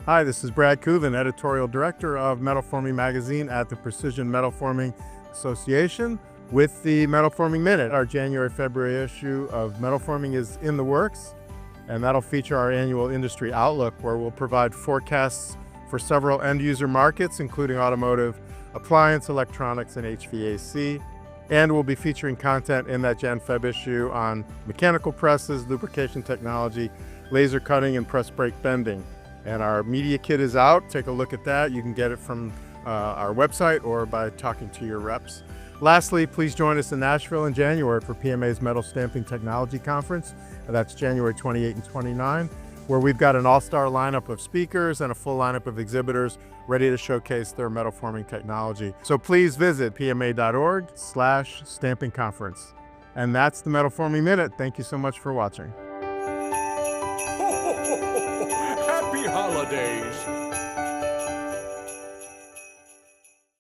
Hi, this is Brad Kuvin, Editorial Director of MetalForming Magazine at the Precision Metal Forming Association with the MetalForming Minute. Our January-February issue of MetalForming is in the works, and that'll feature our annual industry outlook, where we'll provide forecasts for several end-user markets, including automotive, appliance, electronics, and HVAC. And we'll be featuring content in that Jan-Feb issue on mechanical presses, lubrication technology, laser cutting, and press brake bending. And our media kit is out. Take a look at that. You can get it from our website or by talking to your reps. Lastly, please join us in Nashville in January for PMA's Metal Stamping Technology Conference. That's January 28 and 29, where we've got an all-star lineup of speakers and a full lineup of exhibitors ready to showcase their metal forming technology. So please visit pma.org/stamping conference. And that's the Metal Forming Minute. Thank you so much for watching. Happy holidays!